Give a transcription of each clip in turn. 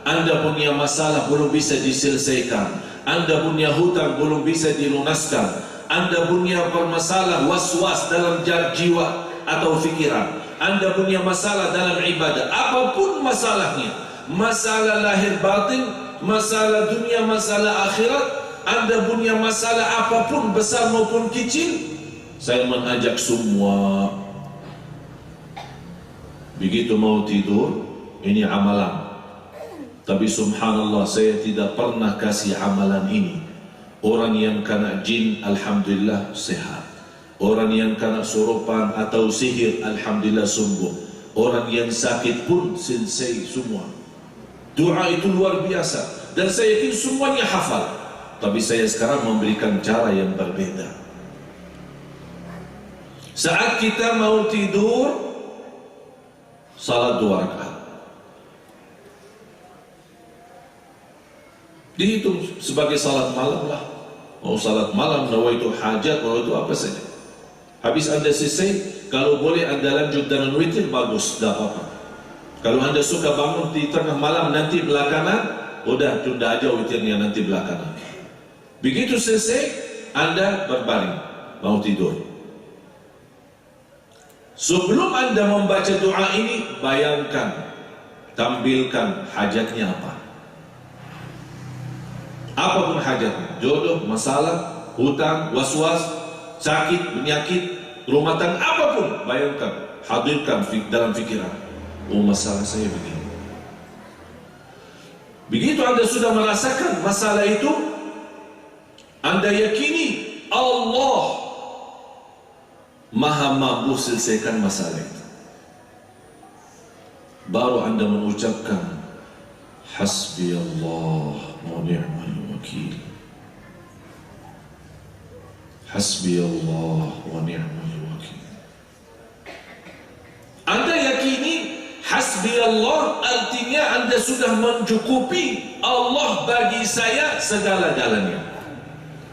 Anda punya masalah belum bisa diselesaikan, Anda punya hutang belum bisa dilunaskan, Anda punya permasalah was-was dalam jiwa atau fikiran, Anda punya masalah dalam ibadah, apapun masalahnya, masalah lahir batin, masalah dunia, masalah akhirat, Anda punya masalah apapun besar maupun kecil, saya mengajak semua, begitu mau tidur, ini amalan. Tapi subhanallah, saya tidak pernah kasih amalan ini. Orang yang kena jin, alhamdulillah sehat. Orang yang kena surupan atau sihir, alhamdulillah sembuh. Orang yang sakit pun selesai semua. Doa itu luar biasa, dan saya yakin semuanya hafal. Tapi saya sekarang memberikan cara yang berbeda. Saat kita mau tidur, salat 2 rakaat. Dihitung sebagai salat malam lah. Mau salat malam, nawaitu hajat, nawaitu apa saja. Habis Anda selesai, kalau boleh Anda lanjut dengan witir, bagus, tidak apa-apa. Kalau Anda suka bangun di tengah malam nanti belakangan, udah tunda aja witirnya nanti belakangan. Begitu selesai, Anda berbaring, mau tidur. Sebelum Anda membaca doa ini, bayangkan, tampilkan hajatnya apa. Apapun hajatnya, jodoh, masalah, hutang, was-was, sakit, penyakit, rumah tangga, apapun, bayangkan, hadirkan dalam fikiran. Oh, masalah saya begini. Begitu Anda sudah merasakan masalah itu, Anda yakini Allah Maha mampu selesaikan masalah itu. Baru Anda mengucapkan Hasbi Allah wa ni'mal wakil. Hasbi Allah wa ni'mal wakil. Anda yakini Hasbi Allah artinya Anda sudah mencukupi. Allah bagi saya segala-galanya.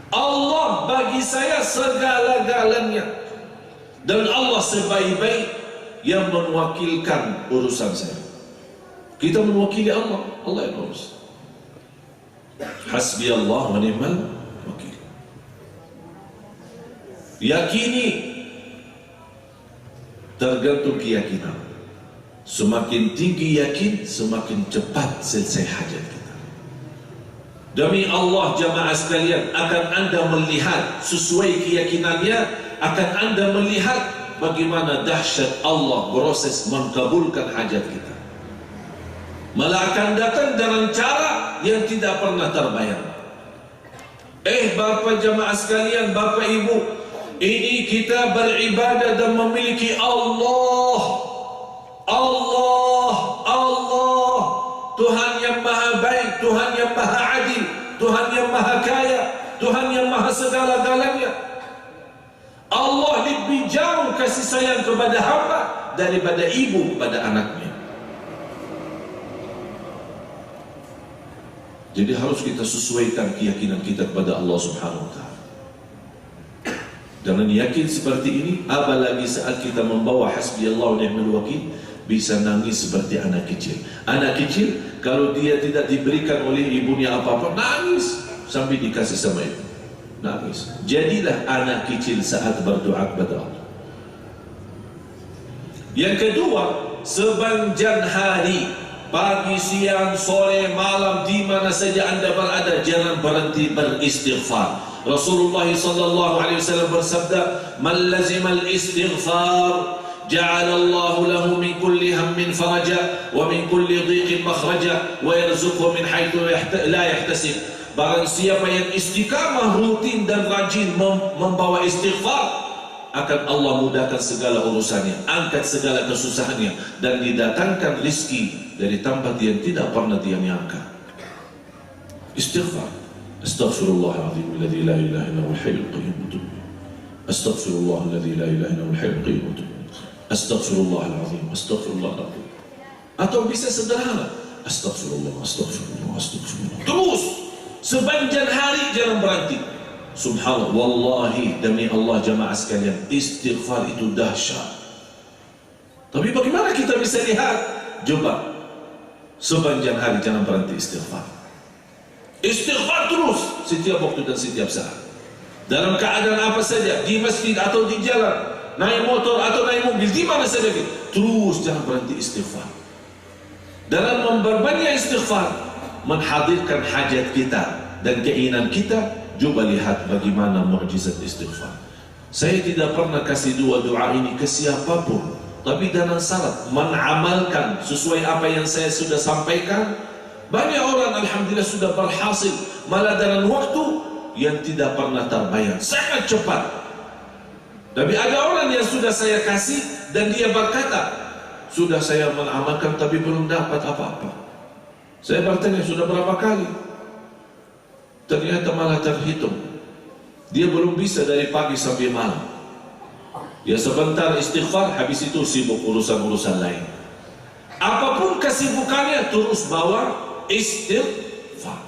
Allah bagi saya segala-galanya. Dan Allah sebaik-baik yang mewakilkan urusan saya. Kita mewakili Allah, Allah yang urus. Hasbi Allah wa ni'mal wakil. Yakini, tergantung keyakinan. Semakin tinggi yakin, semakin cepat selesai hajat kita. Demi Allah jamaah sekalian, akan Anda melihat sesuai keyakinannya, akan Anda melihat bagaimana dahsyat Allah proses mengabulkan hajat kita. Malah akan datang dengan cara yang tidak pernah terbayang. Bapak jamaah sekalian, Bapak Ibu, ini kita beribadah dan memiliki Allah, Allah, Allah, Tuhan yang maha baik, Tuhan yang maha adil, Tuhan yang maha kaya, Tuhan yang maha segala-galanya. Allah lebih jauh kasih sayang kepada hamba daripada ibu kepada anaknya. Jadi harus kita sesuaikan keyakinan kita kepada Allah Subhanahu wa Ta'ala. Jangan yakin seperti ini, apalagi saat kita membawa Hasbi Allah wa ni'mal wakil, bisa nangis seperti anak kecil. Anak kecil kalau dia tidak diberikan oleh ibunya apa-apa, nangis sampai dikasih sama ibu. Nangis. Jadilah anak kecil saat berdoa kepada Allah. Yang kedua, sepanjang hari, pagi, siang, sore, malam, di mana saja Anda berada, jangan berhenti beristighfar. Rasulullah sallallahu alaihi wasallam bersabda, "Man lazima al-istighfar, ja'ala Allahu lahu min kulli hammin faraja wa min kulli dhiqin makhraja wa yarzuqhu min haitsu la yahtasib." Barang siapa yang istiqamah, rutin dan rajin membawa istighfar, akan Allah mudahkan segala urusannya, angkat segala kesusahannya, dan didatangkan rizki dari tempat yang tidak pernah dia nyangka. Istighfar. Astaghfirullahaladzim alladzi la ilaha illa huwal hayyul qayyum. Astaghfirullahalladzi la ilaha illa huwal hayyul qayyum. Astaghfirullahaladzim, astaghfirullahaladzim. Atau bisa sederhana, astaghfirullah, astaghfirullah, astaghfirullah. Terus sepanjang hari jangan berhenti. Subhanallah, wallahi demi Allah jamaah sekalian, istighfar itu dahsyat. Tapi bagaimana kita bisa lihat? Coba Sepanjang hari jangan berhenti istighfar. Istighfar terus setiap waktu dan setiap saat. Dalam keadaan apa saja, di masjid atau di jalan, naik motor atau naik mobil, di mana saja, terus jangan berhenti istighfar. Dalam memperbanyak istighfar, menghadirkan hajat kita dan keinginan kita. Coba lihat bagaimana mukjizat istighfar. Saya tidak pernah kasih doa ini ke siapapun, tapi dengan syarat mengamalkan sesuai apa yang saya sudah sampaikan. Banyak orang alhamdulillah sudah berhasil, malah dalam waktu yang tidak pernah terbayang, sangat cepat. Tapi ada orang yang sudah saya kasih dan dia berkata, sudah saya mengamalkan tapi belum dapat apa-apa. Saya bertanya, sudah berapa kali? Ternyata malah terhitung. Dia belum bisa dari pagi sampai malam. Ya sebentar istighfar, habis itu sibuk urusan-urusan lain. Apapun kesibukannya terus bawa istighfar.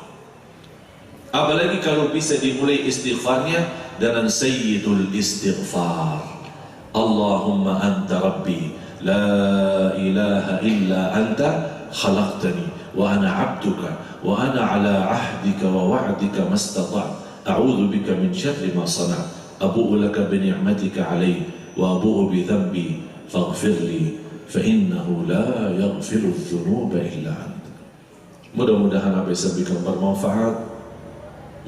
Apalagi kalau bisa dimulai istighfarnya dengan sayyidul istighfar. Allahumma anta rabbi la ilaha illa anta khalaqtani wa ana abduka wa ana ala ahdika wa wa'dika mastata'tu a'udzu bika min syarri ma sana'tu abu'u laka bi ni'matika 'alayya wa abu'u bi dhanbi faghfir li fa innahu la yaghfiru adh-dhunuba illa anta. Mudah-mudahan apa yang saya berikan bermanfaat.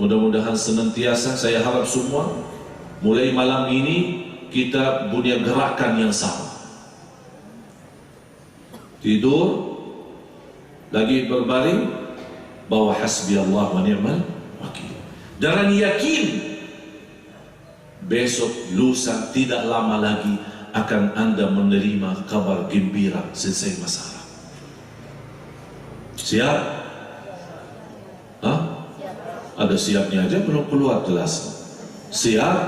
Mudah-mudahan senantiasa saya harap semua mulai malam ini kita punya gerakan yang sama. Tidur lagi berbaring, bawa hasbi Allah wa ni'mal wakil. Jangan yakin besok lusa tidak lama lagi akan Anda menerima kabar gembira selesai masalah. Siap? Hah? Ada siapnya aja belum keluar jelas. Siap?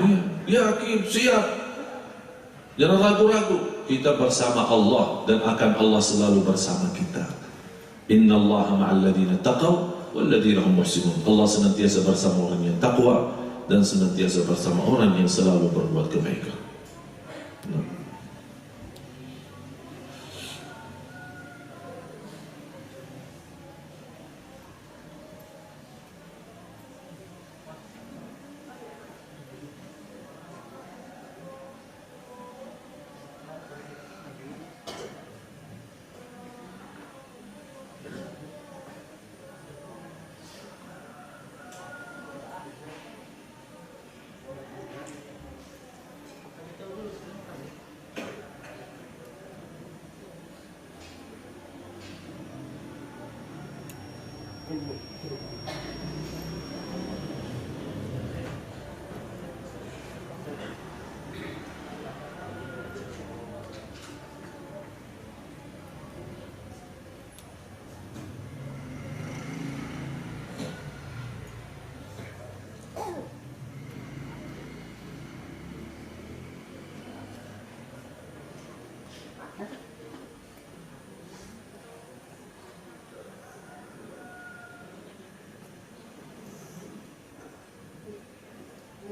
Iya, yakin, siap. Jangan ragu-ragu. Kita bersama Allah dan akan Allah selalu bersama kita. Innallaha ma'al ladzina taqaw wal ladzina hum muhsinun. Allah senantiasa bersama orang yang takwa dan senantiasa bersama orang yang selalu berbuat kebaikan.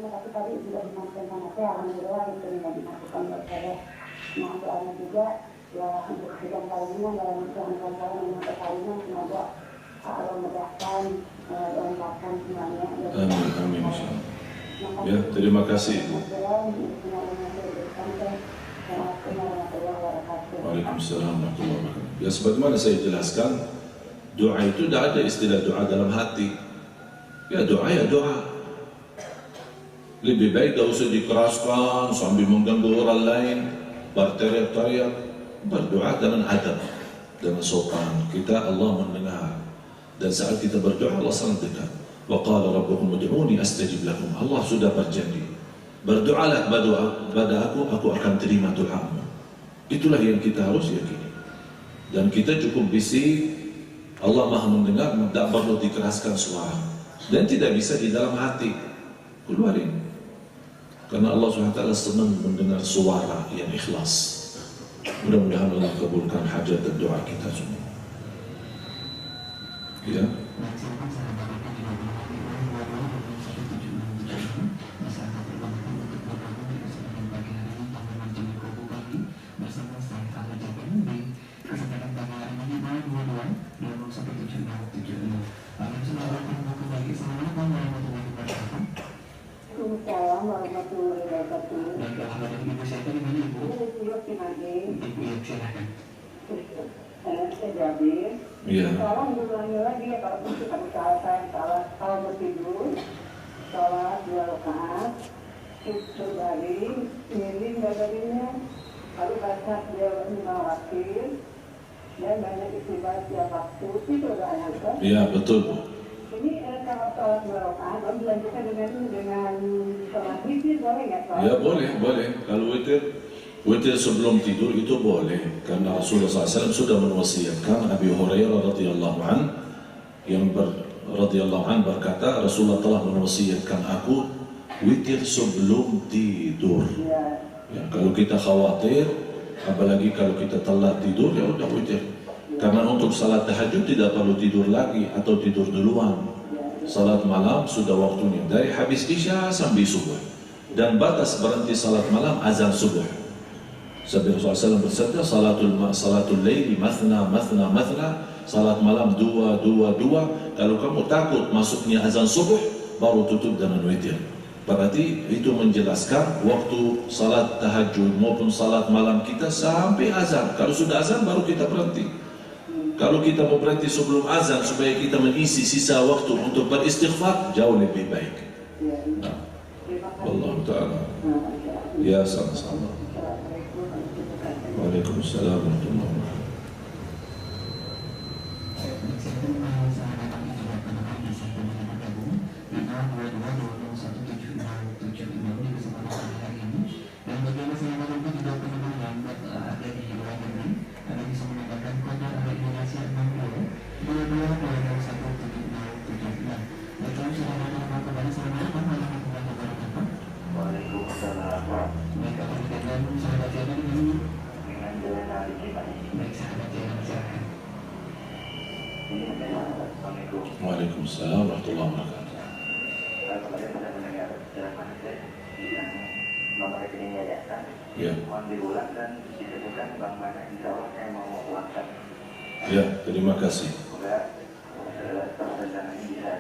Tapi tadi sudah dimaksudkan saya alhamdulillah itu tidak dimasukkan oleh saya. Nah doanya juga ya untuk sidang kalinya dalam sidang kalian yang kalinya semoga Allah mudahkan lengkapkan semuanya. Amin. Ya, terima kasih. Waalaikumsalam warahmatullahi wabarakatuh. Ya sebagaimana saya jelaskan, doa itu tidak ada istilah doa dalam hati. Ya doa. Lebih baik tidak usah dikeraskan sambil mengganggu orang lain, berteriak-teriak. Berdoa dengan adab, dengan sopan. Kita Allah mendengar. Dan saat kita berdoa Allah sangat dekat. Wa qala rabbukum ud'uni astajib lakum. Allah sudah berjanji, berdoalah pada aku akan terima doamu. Itulah yang kita harus yakini. Dan kita cukup bisik, Allah Maha mendengar, tidak perlu dikeraskan suara. Dan tidak bisa di dalam hati, keluarin. Karena Allah SWT senang mendengar suara yang ikhlas. Mudah-mudahan Allah kabulkan hajat dan doa kita semua. Ya. Bersama saya Alhaji Mumin, kesempatan pada hari ini Waalaikumsalam warahmatullahi wabarakatuh. Saya jadi. Iya. Tolong diulangi lagi ya kalau mungkin salah kalau mau tidur, sholat 2 rakaat, baring, miring badannya, lalu baca dia 5 waktu, dan banyak istighfar setiap waktu, itu doanya kan? Iya, betul. Ini kalau sholat 2 rakaat, lalu dilanjutkan dengan sholat witir boleh nggak? Ya boleh. Kalau witir sebelum tidur itu boleh, karena Rasulullah SAW sudah mewasiatkan. Abi Hurairah radhiyallahu an berkata, Rasulullah telah mewasiatkan aku witir sebelum tidur. Ya, kalau kita khawatir, apalagi kalau kita telat tidur, ya udah witir. Karena untuk salat tahajud tidak perlu tidur lagi atau tidur duluan. Salat malam sudah waktunya dari habis isya sampai subuh, dan batas berhenti salat malam azan subuh. Sabda Rasulullah bersabda, salatul laili mathna, salat malam 2. Kalau kamu takut masuknya azan subuh, baru tutup dengan witir. Berarti itu menjelaskan waktu salat tahajud maupun salat malam kita sampai azan. Kalau sudah azan baru kita berhenti. Kalau kita mau berhenti sebelum azan supaya kita mengisi sisa waktu untuk beristighfar, jauh lebih baik. Nah, Allah Ta'ala. Ya, sama-sama. Waalaikumsalam warahmatullahi wabarakatuh. Waalaikumsalam warahmatullahi wabarakatuh. Kemarin saya mendengar ceramah yang nomor rekeningnya datang, Ya. mohon diulang dan disebutkan bank mana, insya Allah saya mau uangkan. Ya, terima kasih. Semoga rencana ini bisa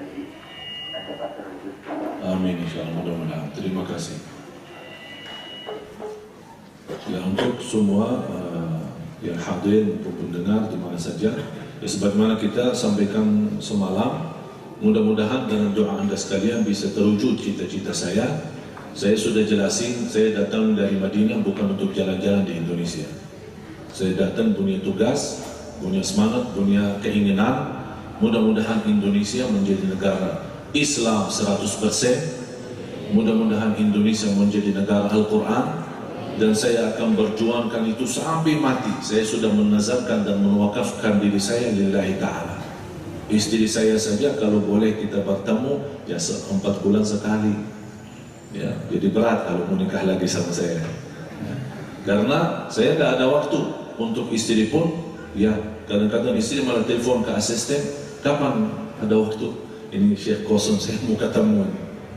dapat terwujud. Amin, insyaallah, mudah-mudahan. Terima kasih. Ya, untuk semua yang hadir maupun pendengar di mana saja, ya, sebagaimana kita sampaikan semalam, mudah-mudahan dengan doa Anda sekalian bisa terwujud cita-cita saya. Saya sudah jelasin, saya datang dari Madinah bukan untuk jalan-jalan di Indonesia. Saya datang punya tugas, punya semangat, punya keinginan. Mudah-mudahan Indonesia menjadi negara Islam 100%. Mudah-mudahan Indonesia menjadi negara Al-Quran. Dan saya akan berjuangkan itu sampai mati. Saya sudah menazarkan dan mewakafkan diri saya lillahi ta'ala. Istri saya saja kalau boleh kita bertemu ya 4 bulan sekali. Ya, jadi berat kalau menikah lagi sama saya. Ya. Karena saya tidak ada waktu untuk istri pun. Ya, kadang-kadang istri malah telepon ke asisten, kapan ada waktu? Ini Syekh kosong, saya mau ketemu.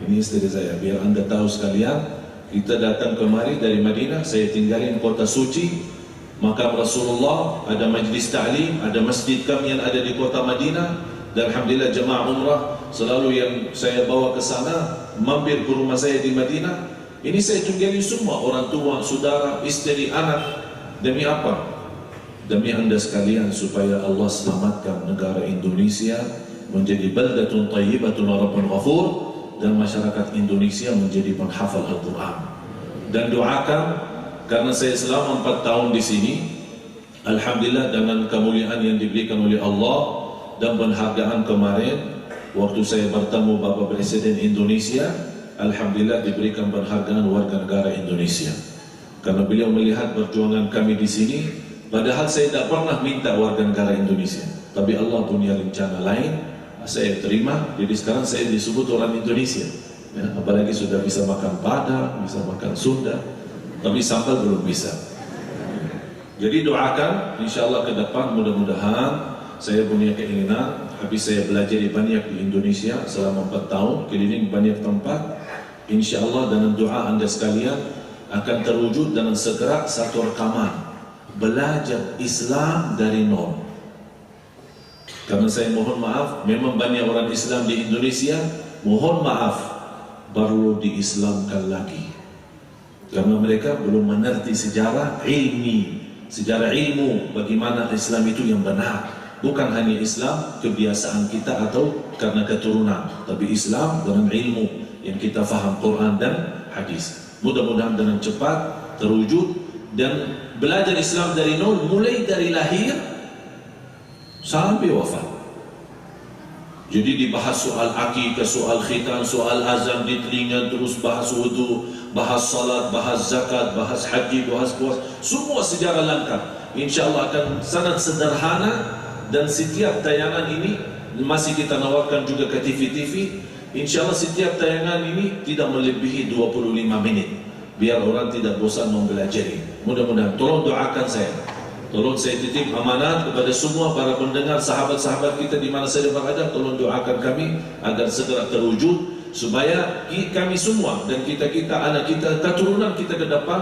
Ini istri saya, biar Anda tahu sekalian. Kita datang kemari dari Madinah, saya tinggalin kota suci, makam Rasulullah, ada majlis ta'lim, ada masjid kami yang ada di kota Madinah, dan alhamdulillah jemaah umrah selalu yang saya bawa ke sana, mampir ke rumah saya di Madinah. Ini saya tinggalin semua, orang tua, saudara, istri, anak. Demi apa? Demi Anda sekalian, supaya Allah selamatkan negara Indonesia menjadi baldatun tayyibatun rabbun ghafur, dan masyarakat Indonesia menjadi penghafal Al-Quran. Dan doakan, karena saya selama 4 tahun di sini, alhamdulillah dengan kemuliaan yang diberikan oleh Allah dan penghargaan kemarin, waktu saya bertemu Bapak Presiden Indonesia, alhamdulillah diberikan penghargaan warga negara Indonesia. Karena beliau melihat perjuangan kami di sini, padahal saya tidak pernah minta warga negara Indonesia, tapi Allah punya rencana lain. Saya terima, jadi sekarang saya disebut orang Indonesia. Ya, apalagi sudah bisa makan Padang, bisa makan Sunda, tapi sambal belum bisa. Jadi doakan, insya Allah ke depan mudah-mudahan saya punya keinginan, habis saya belajar banyak di Indonesia selama 4 tahun, keliling banyak tempat. Insya Allah dengan doa Anda sekalian akan terwujud dengan segera satu rekaman belajar Islam dari nol. Karena saya mohon maaf, memang banyak orang Islam di Indonesia, mohon maaf, baru diislamkan lagi. Karena mereka belum mengerti sejarah ilmu, bagaimana Islam itu yang benar. Bukan hanya Islam, kebiasaan kita atau karena keturunan, tapi Islam dengan ilmu yang kita faham Quran dan hadis. Mudah-mudahan dengan cepat terwujud dan belajar Islam dari nol, mulai dari lahir sampai wafat. Jadi dibahas soal akikah, soal khitan, soal azan di telinga, terus bahas wudu, bahas salat, bahas zakat, bahas haji, bahas puasa, semua sejarah lengkap. InsyaAllah akan sangat sederhana, dan setiap tayangan ini masih kita nawarkan juga ke TV-TV. InsyaAllah setiap tayangan ini tidak melebihi 25 menit, biar orang tidak bosan mempelajari. Mudah-mudahan, tolong doakan saya. Tolong saya titip amanat kepada semua para pendengar, sahabat-sahabat kita di mana saja berada. Tolong doakan kami agar segera terwujud, supaya kami semua dan kita, anak kita, keturunan kita ke depan